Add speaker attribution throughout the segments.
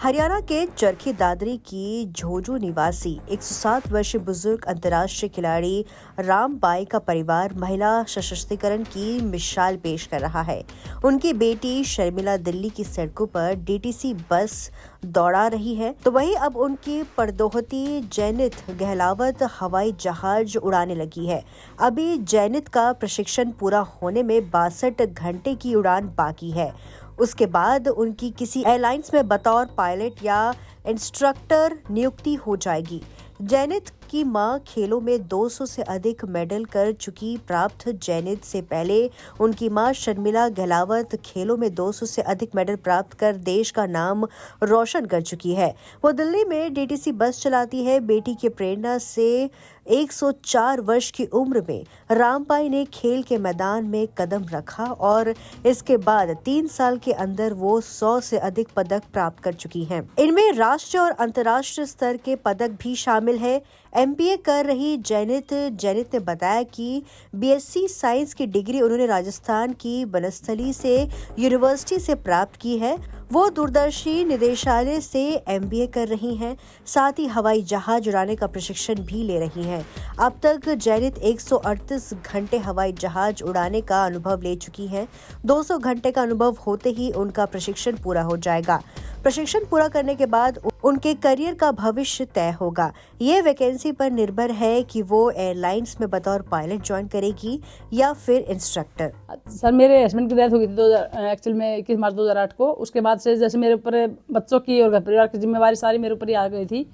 Speaker 1: हरियाणा के चरखी दादरी की झोझू निवासी 107 वर्षीय बुजुर्ग अंतर्राष्ट्रीय खिलाड़ी रामबाई का परिवार महिला सशक्तिकरण की मिसाल पेश कर रहा है। उनकी बेटी शर्मिला दिल्ली की सड़कों पर डीटीसी बस दौड़ा रही है, तो वहीं अब उनकी पड़दोहती जैनित गहलावत हवाई जहाज उड़ाने लगी है। अभी जैनित का प्रशिक्षण पूरा होने में 62 घंटे की उड़ान बाकी है। उसके बाद उनकी किसी एयरलाइंस में बतौर पायलट या इंस्ट्रक्टर नियुक्ति हो जाएगी। जैनित की मां खेलों में 200 से अधिक मेडल कर चुकी। प्राप्त जैनित से पहले उनकी मां शर्मिला गहलावत खेलों में 200 से अधिक मेडल प्राप्त कर देश का नाम रोशन कर चुकी है। वो दिल्ली में डीटीसी बस चलाती है। बेटी की प्रेरणा से 104 वर्ष की उम्र में रामबाई ने खेल के मैदान में कदम रखा और इसके बाद 3 साल के अंदर वो 100 से अधिक पदक प्राप्त कर चुकी हैं। इनमें राष्ट्रीय और अंतर्राष्ट्रीय स्तर के पदक भी शामिल है। एमबीए कर रही जैनित ने बताया कि बीएससी साइंस की डिग्री उन्होंने राजस्थान की बनस्थली से यूनिवर्सिटी से प्राप्त की है। वो दूरदर्शी निदेशालय से एमबीए कर रही हैं, साथ ही हवाई जहाज उड़ाने का प्रशिक्षण भी ले रही हैं। अब तक जैनित 138 घंटे हवाई जहाज उड़ाने का अनुभव ले चुकी हैं। 200 घंटे का अनुभव होते ही उनका प्रशिक्षण पूरा हो जाएगा। प्रशिक्षण पूरा करने के बाद उनके करियर का भविष्य तय होगा। ये वैकेंसी पर निर्भर है कि वो एयरलाइंस में बतौर पायलट ज्वाइन करेगी या फिर इंस्ट्रक्टर।
Speaker 2: सर, मेरे हस्बैंड की डेथ हो गई थी एक्चुअल में 21 मार्च 2008 को। उसके बाद से जैसे मेरे ऊपर बच्चों की और घर परिवार की जिम्मेवारी सारी मेरे ऊपर ही आ गई थी।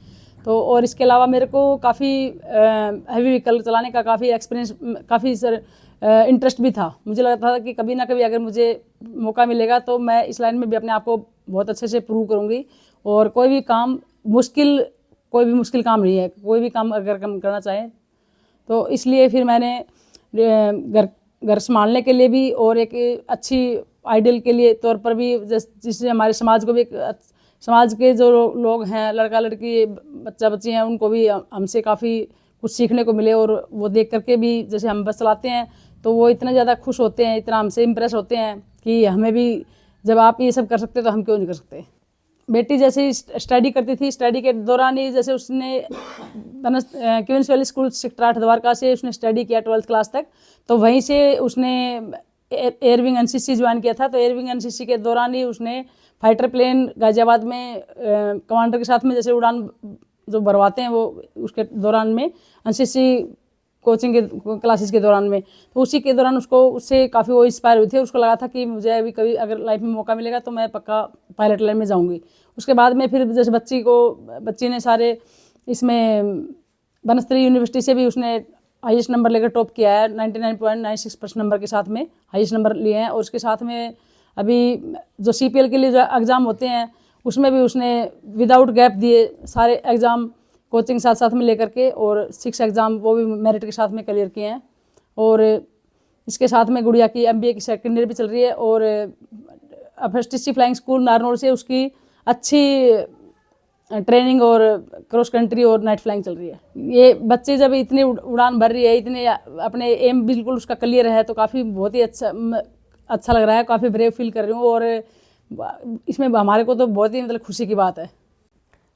Speaker 2: तो और इसके अलावा मेरे को काफ़ी हैवी व्हीकल चलाने का काफ़ी एक्सपीरियंस, काफ़ी सर इंटरेस्ट भी था। मुझे लगता था कि कभी ना कभी अगर मुझे मौका मिलेगा तो मैं इस लाइन में भी अपने आप को बहुत अच्छे से प्रूव करूँगी। और कोई भी मुश्किल काम नहीं है। कोई भी काम अगर हम करना चाहें तो इसलिए फिर मैंने घर संभालने के लिए भी और एक अच्छी आइडल के लिए तौर पर भी, जिससे हमारे समाज को भी समाज के जो लोग हैं, लड़का लड़की बच्चा बच्ची हैं, उनको भी हमसे काफ़ी कुछ सीखने को मिले। और वो देख करके भी जैसे हम बस चलाते हैं तो वो इतना ज़्यादा खुश होते हैं, इतना हमसे इम्प्रेस होते हैं कि हमें भी जब आप ये सब कर सकते तो हम क्यों नहीं कर सकते। बेटी जैसे ही स्टडी करती थी, स्टडी के दौरान ही जैसे उसने Queens Valley school sector 8 Dwarka से उसने स्टडी किया 12th क्लास तक। तो वहीं से उसने एयरविंग एनसीसी ज्वाइन किया था। तो एयरविंग एनसीसी के दौरान ही उसने फाइटर प्लेन गाजियाबाद में कमांडर के साथ में जैसे उड़ान जो भरवाते हैं, वो उसके दौरान में एनसीसी कोचिंग के क्लासेस के दौरान में, तो उसी के दौरान उससे काफ़ी वो इंस्पायर हुई थी। उसको लगा था कि मुझे अभी कभी अगर लाइफ में मौका मिलेगा तो मैं पक्का पायलट लाइन में जाऊंगी। उसके बाद में फिर जैसे बच्ची ने सारे इसमें बनस्थली यूनिवर्सिटी से भी उसने हाईएस्ट नंबर लेकर टॉप किया है। 99.96% नंबर के साथ में हाईएस्ट नंबर लिए हैं। और उसके साथ में अभी जो CPL के लिए जो एग्ज़ाम होते हैं उसमें भी उसने विदाउट गैप दिए सारे एग्ज़ाम, कोचिंग साथ साथ में लेकर के, और 6 एग्ज़ाम वो भी मेरिट के साथ में क्लियर किए हैं। और इसके साथ में गुड़िया की MBA की सेकेंड ईयर भी चल रही है। और FSTC फ्लाइंग स्कूल नारनौल से उसकी अच्छी ट्रेनिंग और क्रॉस कंट्री और नाइट फ्लाइंग चल रही है। ये बच्चे जब इतनी उड़ान भर रही है, इतने अपने एम बिल्कुल उसका क्लियर है, तो काफ़ी बहुत ही अच्छा लग रहा है। काफ़ी ब्रेव फील कर रही हूँ और इसमें हमारे को तो बहुत ही मतलब खुशी की बात है।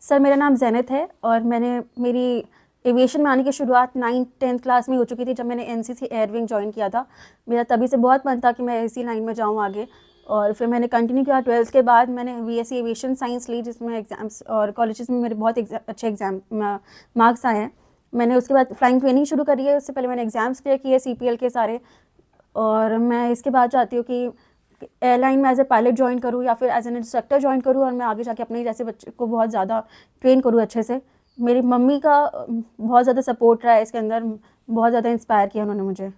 Speaker 3: सर, मेरा नाम जैनित है और मेरी एविएशन में आने की शुरुआत 9th-10th क्लास में हो चुकी थी, जब मैंने एनसीसी एयरविंग ज्वाइन किया था। मेरा तभी से बहुत मन था कि मैं इसी लाइन में जाऊँ आगे। और फिर मैंने कंटिन्यू किया। 12th के बाद मैंने बीएससी एविएशन साइंस ली, जिसमें एग्ज़ाम्स और कॉलेजेस में मेरे बहुत अच्छे एग्ज़ाम मार्क्स आए हैं। मैंने उसके बाद फ्लाइंग ट्रेनिंग शुरू करी है। उससे पहले मैंने एग्ज़ाम्स क्लियर किए CPL के सारे। और मैं इसके बाद चाहती हूँ कि एयरलाइन में एज ए पायलट ज्वाइन करूँ या फिर एज एन इंस्ट्रक्टर ज्वाइन करूँ, और मैं आगे जाके अपने जैसे बच्चे को बहुत ज़्यादा ट्रेन करूँ अच्छे से। मेरी मम्मी का बहुत ज़्यादा सपोर्ट रहा है इसके अंदर, बहुत ज़्यादा इंस्पायर किया उन्होंने मुझे।